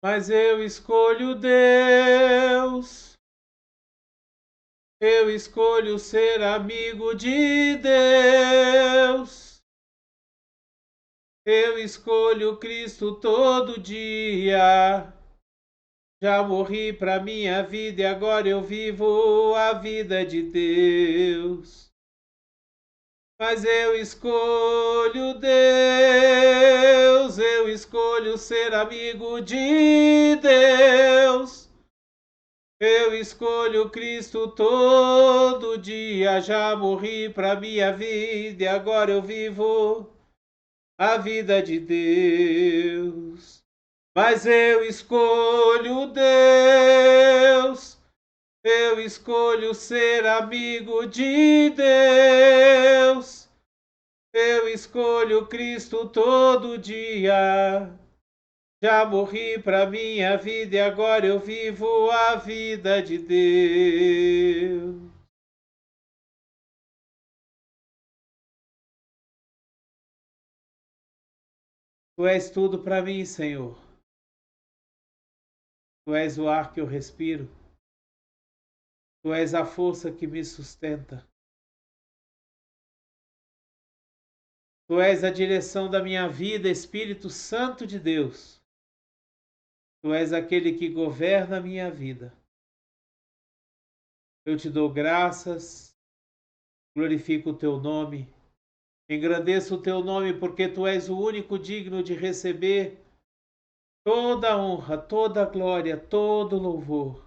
Mas eu escolho Deus. Eu escolho ser amigo de Deus. Eu escolho Cristo todo dia. Já morri para minha vida e agora eu vivo a vida de Deus. Mas eu escolho Deus, eu escolho ser amigo de Deus. Eu escolho Cristo todo dia, já morri para minha vida e agora eu vivo a vida de Deus. Mas eu escolho Deus, eu escolho ser amigo de Deus. Eu escolho Cristo todo dia. Já morri para minha vida e agora eu vivo a vida de Deus. Tu és tudo para mim, Senhor. Tu és o ar que eu respiro. Tu és a força que me sustenta. Tu és a direção da minha vida, Espírito Santo de Deus. Tu és aquele que governa a minha vida. Eu te dou graças, glorifico o teu nome, engrandeço o teu nome porque tu és o único digno de receber toda a honra, toda a glória, todo o louvor.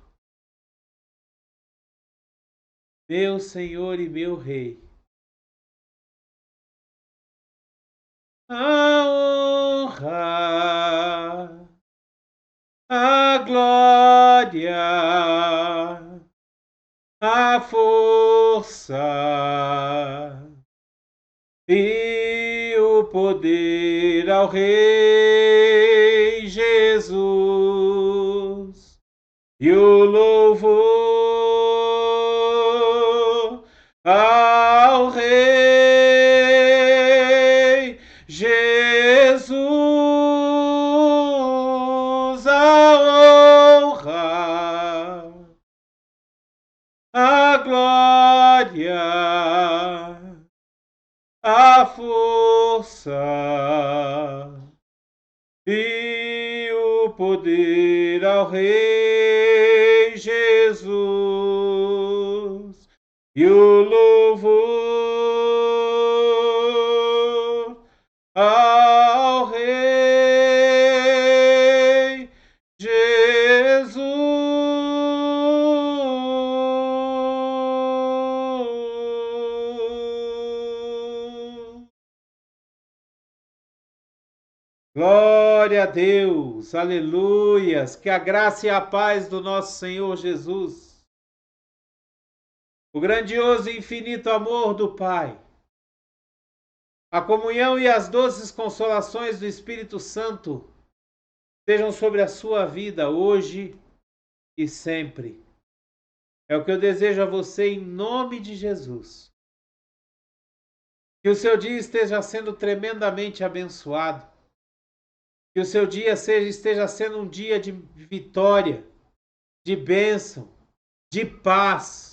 Meu Senhor e meu Rei. A honra, a glória, a força e o poder ao Rei Jesus e o louvor ao Rei Jesus, a honra, a glória, a força e o poder ao Rei Jesus e o louvor ao Rei Jesus. Glória a Deus, aleluias, que a graça e a paz do nosso Senhor Jesus, o grandioso e infinito amor do Pai, a comunhão e as doces consolações do Espírito Santo sejam sobre a sua vida hoje e sempre. É o que eu desejo a você em nome de Jesus. Que o seu dia esteja sendo tremendamente abençoado. Que o seu dia esteja sendo um dia de vitória, de bênção, de paz,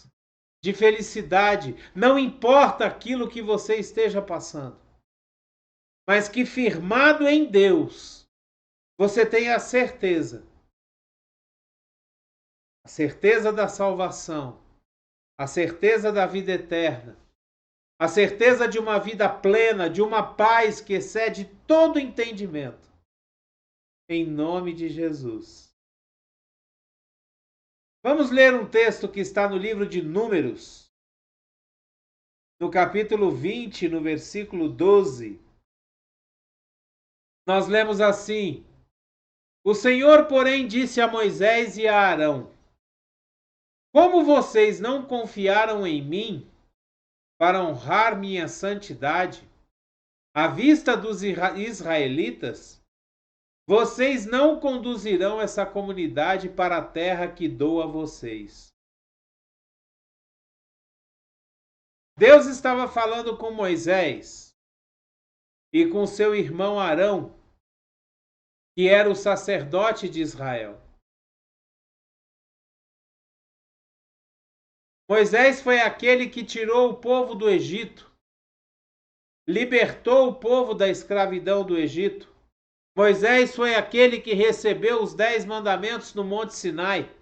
de felicidade. Não importa aquilo que você esteja passando, mas que firmado em Deus, você tenha a certeza da salvação, a certeza da vida eterna, a certeza de uma vida plena, de uma paz que excede todo entendimento. Em nome de Jesus. Vamos ler um texto que está no livro de Números, no capítulo 20, no versículo 12. Nós lemos assim: O Senhor, porém, disse a Moisés e a Arão: Como vocês não confiaram em mim para honrar minha santidade à vista dos israelitas, vocês não conduzirão essa comunidade para a terra que dou a vocês. Deus estava falando com Moisés e com seu irmão Arão que era o sacerdote de Israel. Moisés foi aquele que tirou o povo do Egito, libertou o povo da escravidão do Egito. Moisés foi aquele que recebeu os 10 mandamentos no Monte Sinai.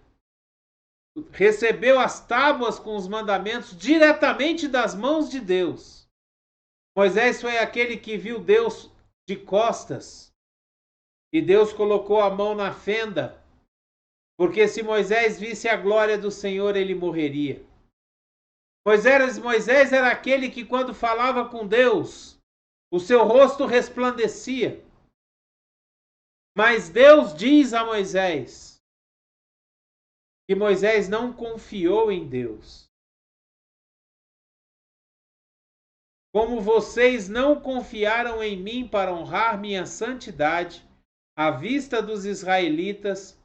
Recebeu as tábuas com os mandamentos diretamente das mãos de Deus. Moisés foi aquele que viu Deus de costas. E Deus colocou a mão na fenda, porque se Moisés visse a glória do Senhor, ele morreria. Moisés era aquele que, quando falava com Deus, o seu rosto resplandecia. Mas Deus diz a Moisés que Moisés não confiou em Deus. Como vocês não confiaram em mim para honrar minha santidade à vista dos israelitas,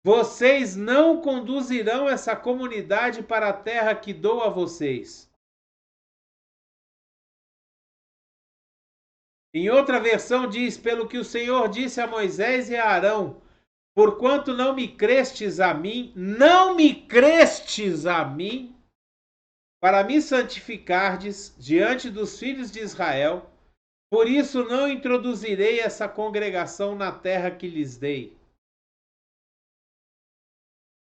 vocês não conduzirão essa comunidade para a terra que dou a vocês. Em outra versão diz, pelo que o Senhor disse a Moisés e a Arão, porquanto não me crestes a mim, para me santificardes diante dos filhos de Israel, por isso não introduzirei essa congregação na terra que lhes dei.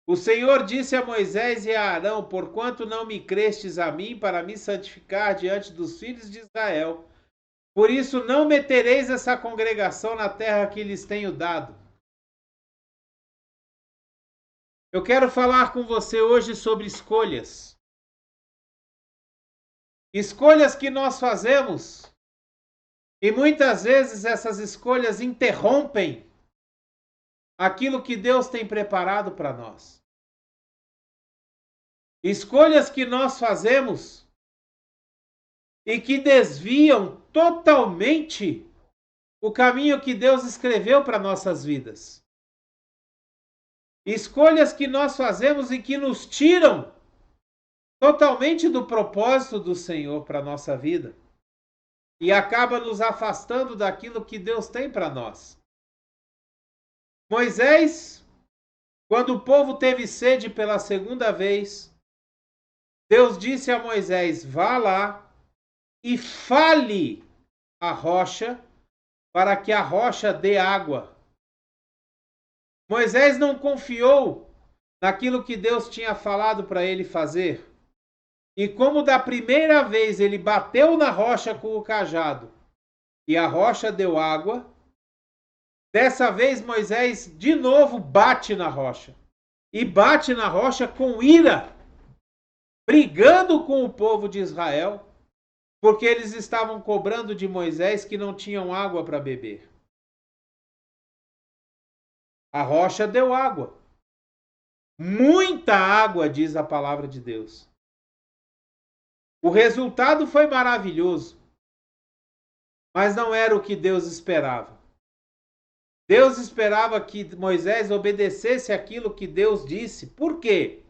O Senhor disse a Moisés e a Arão, porquanto não me crestes a mim para me santificar diante dos filhos de Israel, por isso não metereis essa congregação na terra que lhes tenho dado. Eu quero falar com você hoje sobre escolhas. Escolhas que nós fazemos e muitas vezes essas escolhas interrompem aquilo que Deus tem preparado para nós. Escolhas que nós fazemos e que desviam totalmente o caminho que Deus escreveu para nossas vidas. Escolhas que nós fazemos e que nos tiram totalmente do propósito do Senhor para a nossa vida e acaba nos afastando daquilo que Deus tem para nós. Moisés, quando o povo teve sede pela segunda vez, Deus disse a Moisés, vá lá e fale a rocha para que a rocha dê água. Moisés não confiou naquilo que Deus tinha falado para ele fazer. E como da primeira vez ele bateu na rocha com o cajado e a rocha deu água, dessa vez Moisés de novo bate na rocha. E bate na rocha com ira, brigando com o povo de Israel, porque eles estavam cobrando de Moisés que não tinham água para beber. A rocha deu água. Muita água, diz a palavra de Deus. O resultado foi maravilhoso, mas não era o que Deus esperava. Deus esperava que Moisés obedecesse aquilo que Deus disse. Por quê?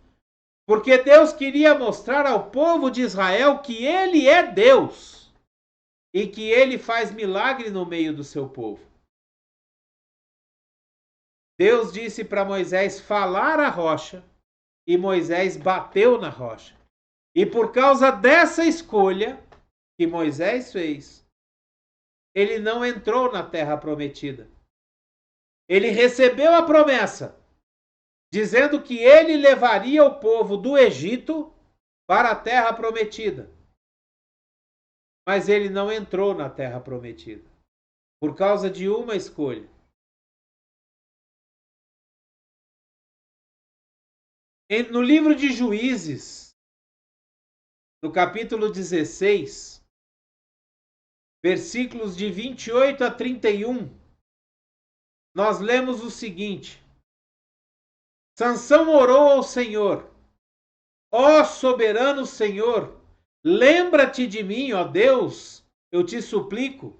Porque Deus queria mostrar ao povo de Israel que Ele é Deus e que Ele faz milagre no meio do seu povo. Deus disse para Moisés falar a rocha e Moisés bateu na rocha. E por causa dessa escolha que Moisés fez, ele não entrou na terra prometida. Ele recebeu a promessa, dizendo que ele levaria o povo do Egito para a terra prometida. Mas ele não entrou na terra prometida, por causa de uma escolha. No livro de Juízes, no capítulo 16, versículos de 28 a 31, nós lemos o seguinte: Sansão orou ao Senhor, ó soberano Senhor, lembra-te de mim, ó Deus, eu te suplico,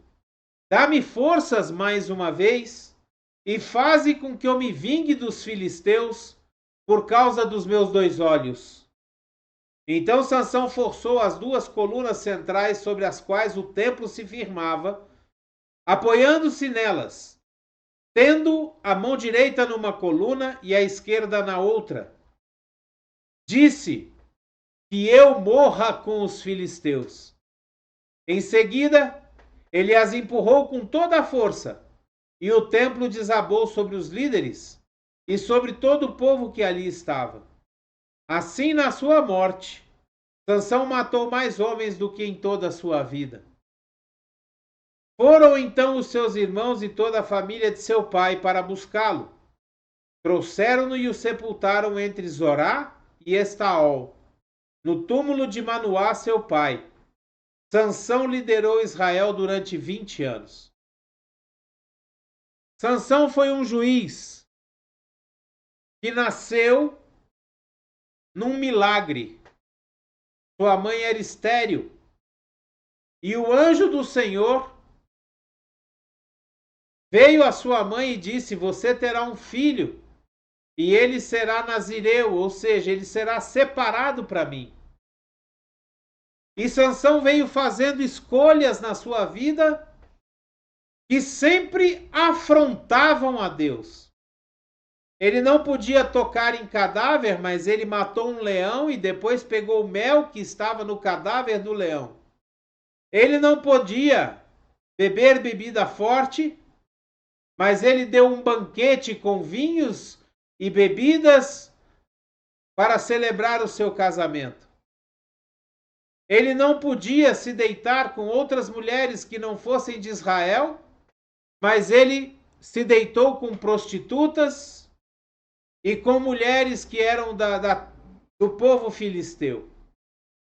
dá-me forças mais uma vez e faze com que eu me vingue dos filisteus por causa dos meus 2 olhos. Então Sansão forçou as 2 colunas centrais sobre as quais o templo se firmava, apoiando-se nelas. tendo a mão direita numa coluna e a esquerda na outra. Disse: que eu morra com os filisteus. Em seguida, ele as empurrou com toda a força, e o templo desabou sobre os líderes e sobre todo o povo que ali estava. Assim, na sua morte, Sansão matou mais homens do que em toda a sua vida. Foram então os seus irmãos e toda a família de seu pai para buscá-lo. Trouxeram-no e o sepultaram entre Zorá e Estaol, no túmulo de Manoá, seu pai. Sansão liderou Israel durante 20 anos. Sansão foi um juiz que nasceu num milagre. Sua mãe era estéril. E o anjo do Senhor veio à sua mãe e disse: você terá um filho, e ele será nazireu, ou seja, ele será separado para mim. E Sansão veio fazendo escolhas na sua vida que sempre afrontavam a Deus. Ele não podia tocar em cadáver, mas ele matou um leão e depois pegou o mel que estava no cadáver do leão. Ele não podia beber bebida forte, mas ele deu um banquete com vinhos e bebidas para celebrar o seu casamento. Ele não podia se deitar com outras mulheres que não fossem de Israel, mas ele se deitou com prostitutas e com mulheres que eram do povo filisteu.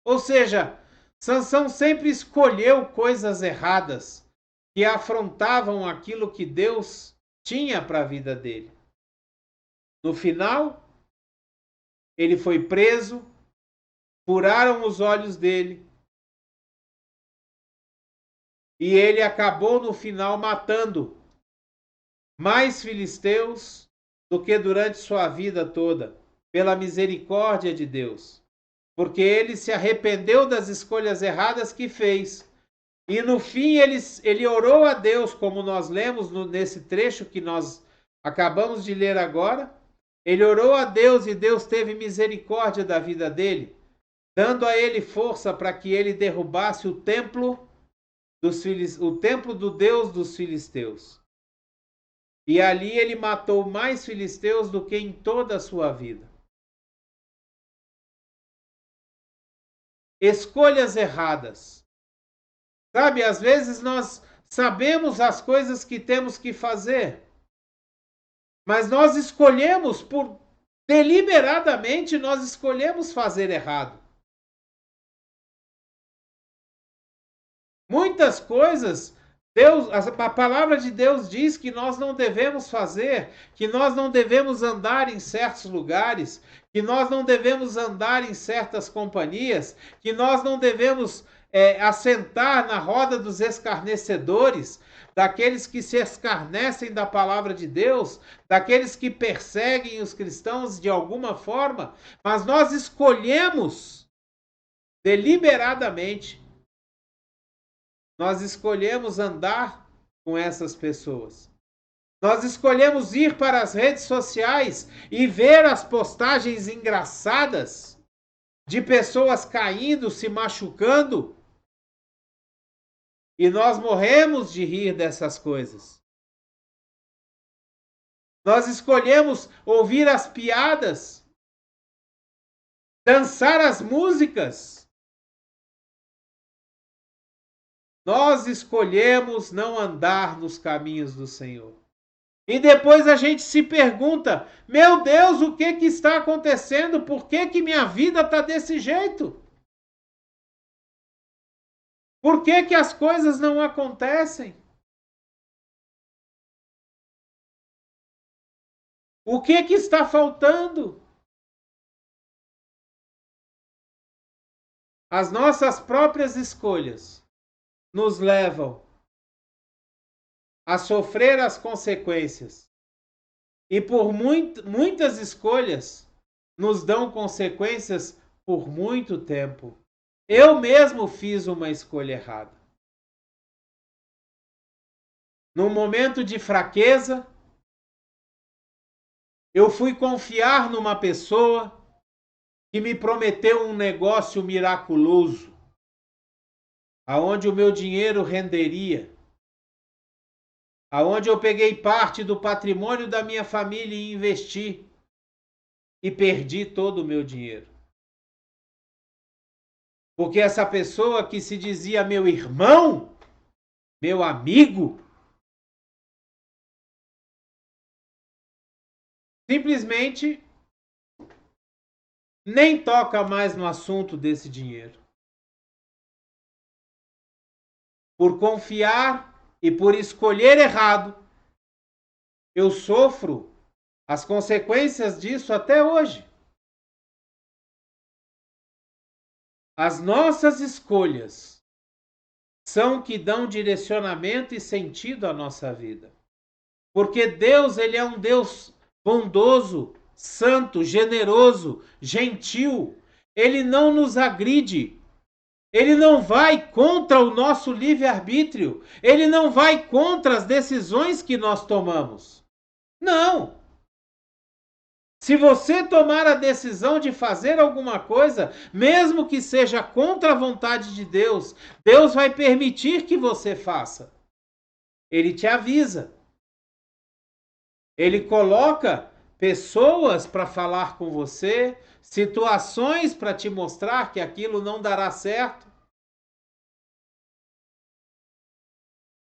Ou seja, Sansão sempre escolheu coisas erradas que afrontavam aquilo que Deus tinha para a vida dele. No final, ele foi preso, furaram os olhos dele e ele acabou no final matando mais filisteus do que durante sua vida toda, pela misericórdia de Deus, porque ele se arrependeu das escolhas erradas que fez. E no fim ele orou a Deus, como nós lemos nesse trecho que nós acabamos de ler agora. Ele orou a Deus e Deus teve misericórdia da vida dele, dando a ele força para que ele derrubasse o templo do Deus dos filisteus. E ali ele matou mais filisteus do que em toda a sua vida. Escolhas erradas. Sabe, às vezes nós sabemos as coisas que temos que fazer, mas nós escolhemos deliberadamente nós escolhemos fazer errado. Muitas coisas, a palavra de Deus diz que nós não devemos fazer, que nós não devemos andar em certos lugares, que nós não devemos andar em certas companhias, que nós não devemos assentar na roda dos escarnecedores, daqueles que se escarnecem da palavra de Deus, daqueles que perseguem os cristãos de alguma forma, mas nós escolhemos deliberadamente, nós escolhemos andar com essas pessoas. Nós escolhemos ir para as redes sociais e ver as postagens engraçadas de pessoas caindo, se machucando. E nós morremos de rir dessas coisas. Nós escolhemos ouvir as piadas, dançar as músicas. Nós escolhemos não andar nos caminhos do Senhor. E depois a gente se pergunta: meu Deus, o que está acontecendo? Por que minha vida está desse jeito? Por que as coisas não acontecem? O que está faltando? As nossas próprias escolhas nos levam a sofrer as consequências. E por muitas escolhas nos dão consequências por muito tempo. Eu mesmo fiz uma escolha errada. Num momento de fraqueza, Eu fui confiar numa pessoa que me prometeu um negócio miraculoso, aonde o meu dinheiro renderia, aonde eu peguei parte do patrimônio da minha família e investi, e perdi todo o meu dinheiro. Porque essa pessoa que se dizia meu irmão, meu amigo, simplesmente nem toca mais no assunto desse dinheiro. Por confiar e por escolher errado, eu sofro as consequências disso até hoje. As nossas escolhas são que dão direcionamento e sentido à nossa vida. Porque Deus, ele é um Deus bondoso, santo, generoso, gentil. Ele não nos agride. Ele não vai contra o nosso livre-arbítrio. Ele não vai contra as decisões que nós tomamos. Não! Se você tomar a decisão de fazer alguma coisa, mesmo que seja contra a vontade de Deus, Deus vai permitir que você faça. Ele te avisa. Ele coloca pessoas para falar com você, situações para te mostrar que aquilo não dará certo.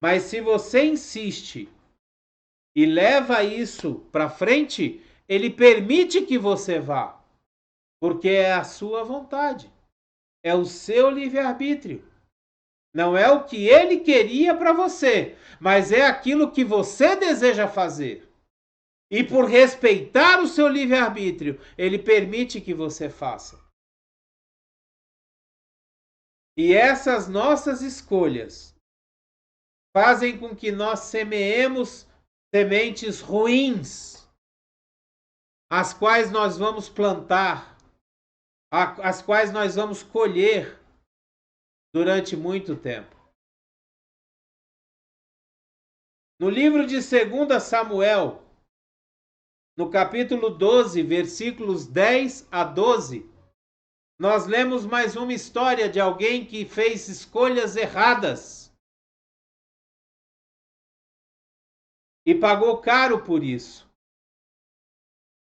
Mas se você insiste e leva isso para frente, ele permite que você vá, porque é a sua vontade, é o seu livre-arbítrio. Não é o que ele queria para você, mas é aquilo que você deseja fazer. E por respeitar o seu livre-arbítrio, ele permite que você faça. E essas nossas escolhas fazem com que nós semeemos sementes ruins, as quais nós vamos plantar, as quais nós vamos colher durante muito tempo. No livro de 2 Samuel, no capítulo 12, versículos 10 a 12, nós lemos mais uma história de alguém que fez escolhas erradas e pagou caro por isso.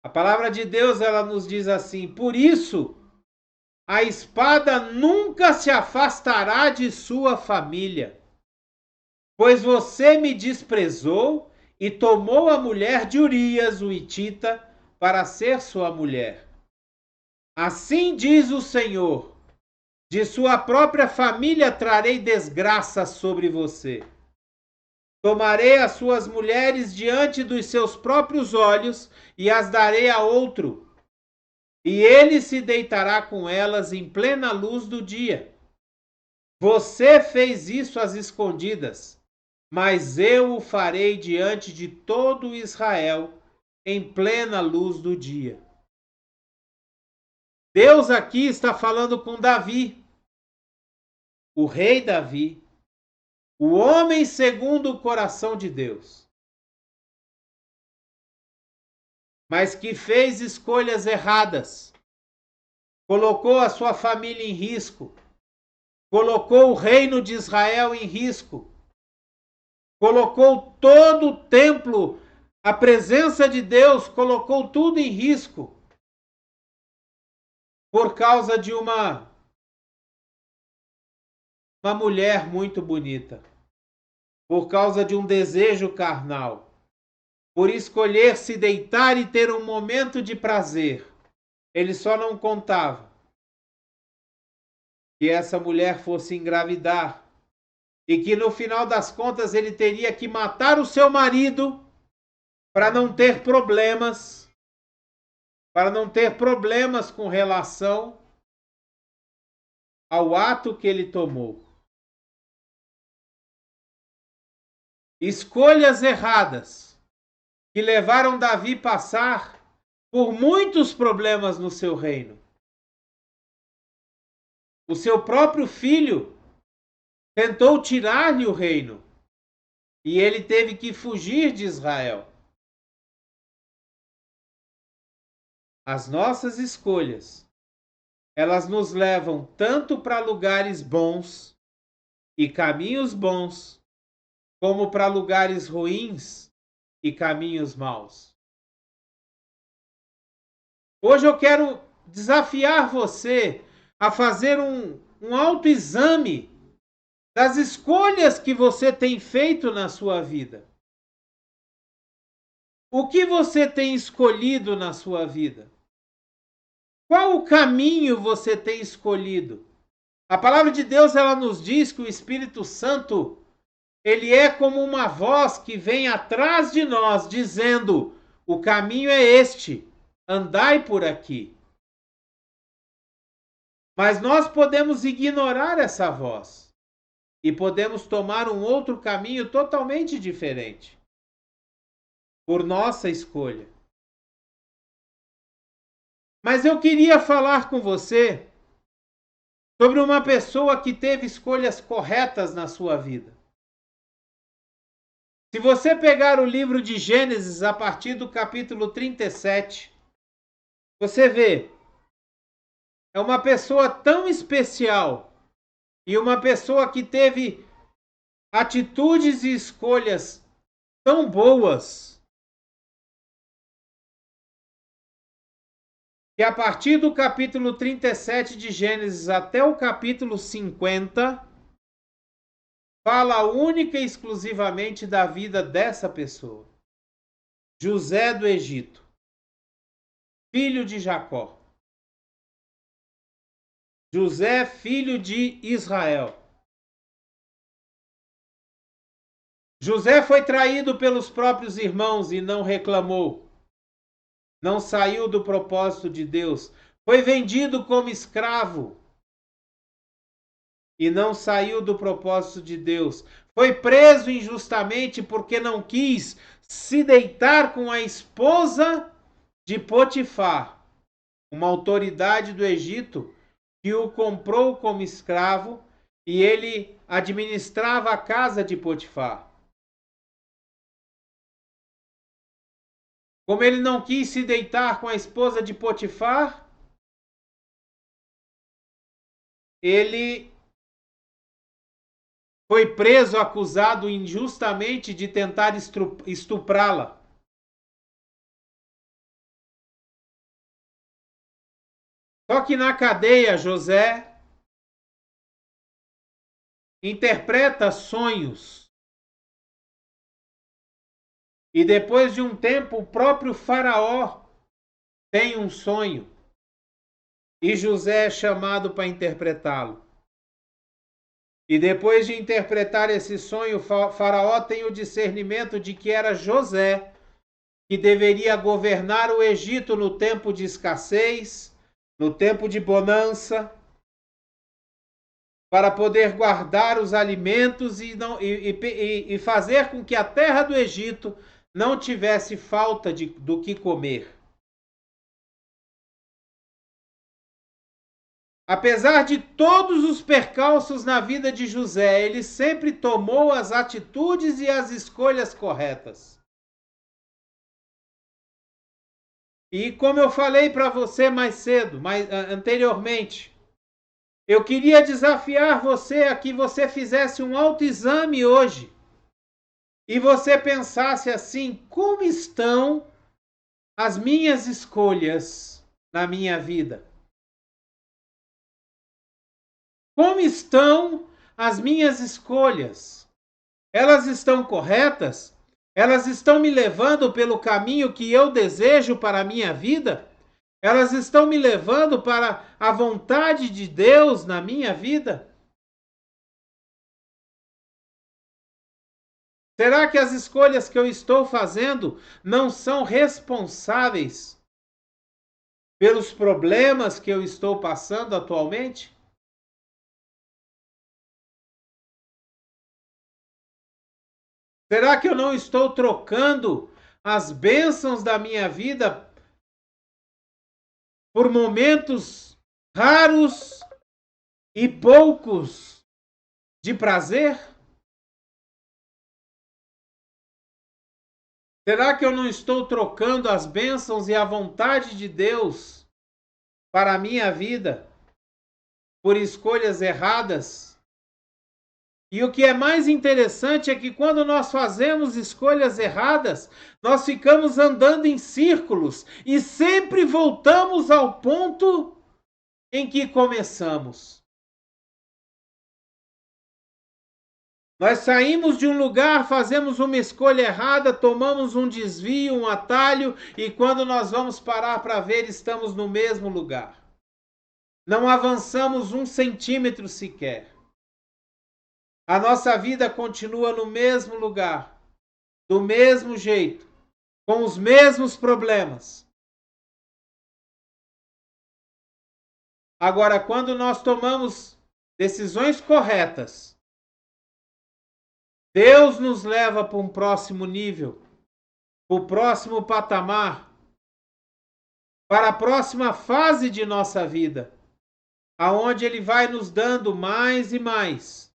A palavra de Deus, ela nos diz assim: por isso, a espada nunca se afastará de sua família, pois você me desprezou e tomou a mulher de Urias, o hitita, para ser sua mulher. Assim diz o Senhor: de sua própria família trarei desgraça sobre você. Tomarei as suas mulheres diante dos seus próprios olhos e as darei a outro, e ele se deitará com elas em plena luz do dia. Você fez isso às escondidas, mas eu o farei diante de todo Israel em plena luz do dia. Deus aqui está falando com Davi, o rei Davi, o homem segundo o coração de Deus, mas que fez escolhas erradas, colocou a sua família em risco, colocou o reino de Israel em risco, colocou todo o templo, a presença de Deus, colocou tudo em risco, por causa de uma mulher muito bonita, por causa de um desejo carnal, por escolher se deitar e ter um momento de prazer. Ele só não contava que essa mulher fosse engravidar e que no final das contas ele teria que matar o seu marido para não ter problemas, com relação ao ato que ele tomou. Escolhas erradas que levaram Davi a passar por muitos problemas no seu reino. O seu próprio filho tentou tirar-lhe o reino e ele teve que fugir de Israel. As nossas escolhas, elas nos levam tanto para lugares bons e caminhos bons, como para lugares ruins e caminhos maus. Hoje eu quero desafiar você a fazer um autoexame das escolhas que você tem feito na sua vida. O que você tem escolhido na sua vida? Qual o caminho você tem escolhido? A palavra de Deus, ela nos diz que o Espírito Santo, ele é como uma voz que vem atrás de nós, dizendo: o caminho é este, andai por aqui. Mas nós podemos ignorar essa voz e podemos tomar um outro caminho totalmente diferente, por nossa escolha. Mas eu queria falar com você sobre uma pessoa que teve escolhas corretas na sua vida. Se você pegar o livro de Gênesis a partir do capítulo 37, você vê, é uma pessoa tão especial e uma pessoa que teve atitudes e escolhas tão boas, que a partir do capítulo 37 de Gênesis até o capítulo 50, fala única e exclusivamente da vida dessa pessoa. José do Egito, filho de Jacó. José, filho de Israel. José foi traído pelos próprios irmãos e não reclamou. Não saiu do propósito de Deus. Foi vendido como escravo e não saiu do propósito de Deus. Foi preso injustamente porque não quis se deitar com a esposa de Potifar, uma autoridade do Egito que o comprou como escravo e ele administrava a casa de Potifar. Como ele não quis se deitar com a esposa de Potifar, ele foi preso, acusado injustamente de tentar estuprá-la. Só que na cadeia, José interpreta sonhos. E depois de um tempo, o próprio Faraó tem um sonho. E José é chamado para interpretá-lo. E depois de interpretar esse sonho, Faraó tem o discernimento de que era José que deveria governar o Egito no tempo de escassez, no tempo de bonança, para poder guardar os alimentos e fazer com que a terra do Egito não tivesse falta do que comer. Apesar de todos os percalços na vida de José, ele sempre tomou as atitudes e as escolhas corretas. E como eu falei para você mais cedo, anteriormente, eu queria desafiar você a que você fizesse um autoexame hoje e você pensasse assim: como estão as minhas escolhas na minha vida? Como estão as minhas escolhas? Elas estão corretas? Elas estão me levando pelo caminho que eu desejo para a minha vida? Elas estão me levando para a vontade de Deus na minha vida? Será que as escolhas que eu estou fazendo não são responsáveis pelos problemas que eu estou passando atualmente? Será que eu não estou trocando as bênçãos da minha vida por momentos raros e poucos de prazer? Será que eu não estou trocando as bênçãos e a vontade de Deus para a minha vida por escolhas erradas? E o que é mais interessante é que quando nós fazemos escolhas erradas, nós ficamos andando em círculos e sempre voltamos ao ponto em que começamos. Nós saímos de um lugar, fazemos uma escolha errada, tomamos um desvio, um atalho, e quando nós vamos parar para ver, estamos no mesmo lugar. Não avançamos 1 centímetro sequer. A nossa vida continua no mesmo lugar, do mesmo jeito, com os mesmos problemas. Agora, quando nós tomamos decisões corretas, Deus nos leva para um próximo nível, para o próximo patamar, para a próxima fase de nossa vida, aonde Ele vai nos dando mais e mais,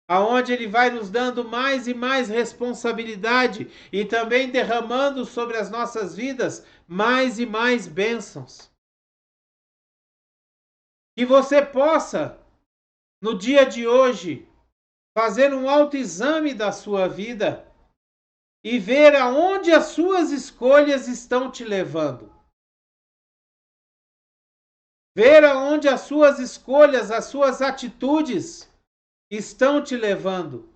aonde Ele vai nos dando mais e mais responsabilidade e também derramando sobre as nossas vidas mais e mais bênçãos. Que você possa, no dia de hoje, fazer um autoexame da sua vida e ver aonde as suas escolhas estão te levando. Ver aonde as suas escolhas, as suas atitudes estão te levando.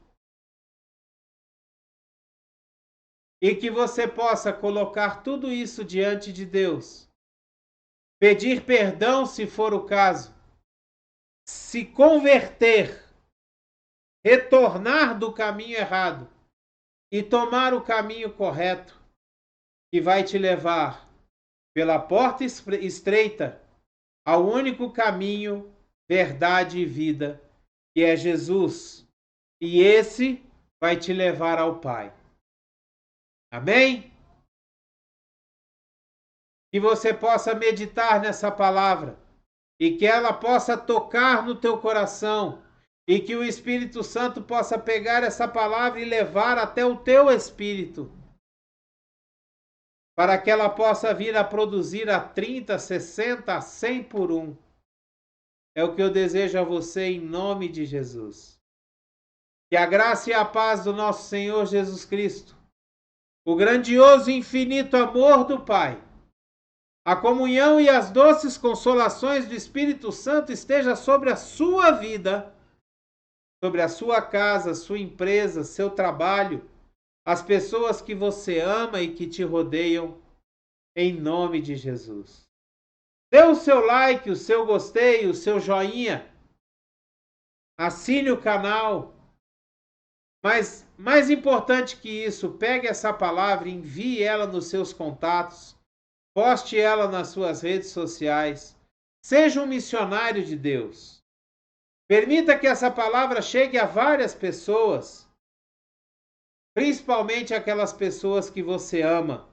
E que você possa colocar tudo isso diante de Deus. Pedir perdão se for o caso. Se converter. Retornar do caminho errado. E tomar o caminho correto. Que vai te levar pela porta estreita ao único caminho, verdade e vida, que é Jesus. E esse vai te levar ao Pai. Amém? Que você possa meditar nessa palavra e que ela possa tocar no teu coração e que o Espírito Santo possa pegar essa palavra e levar até o teu espírito para que ela possa vir a produzir a 30, 60, a 100 por 1. É o que eu desejo a você em nome de Jesus. Que a graça e a paz do nosso Senhor Jesus Cristo, o grandioso e infinito amor do Pai, a comunhão e as doces consolações do Espírito Santo esteja sobre a sua vida, sobre a sua casa, sua empresa, seu trabalho, as pessoas que você ama e que te rodeiam, em nome de Jesus. Dê o seu like, o seu gostei, o seu joinha, assine o canal, mas mais importante que isso, pegue essa palavra, envie ela nos seus contatos, poste ela nas suas redes sociais, seja um missionário de Deus. Permita que essa palavra chegue a várias pessoas, principalmente aquelas pessoas que você ama,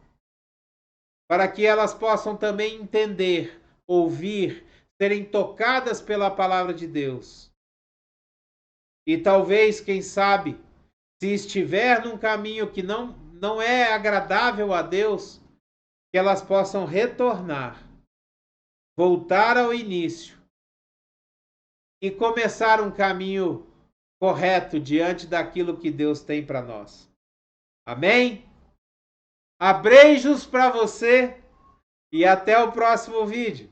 para que elas possam também entender, ouvir, serem tocadas pela palavra de Deus. E talvez, quem sabe, se estiver num caminho que não é agradável a Deus, que elas possam retornar, voltar ao início e começar um caminho correto diante daquilo que Deus tem para nós. Amém? Abreijos para você e até o próximo vídeo.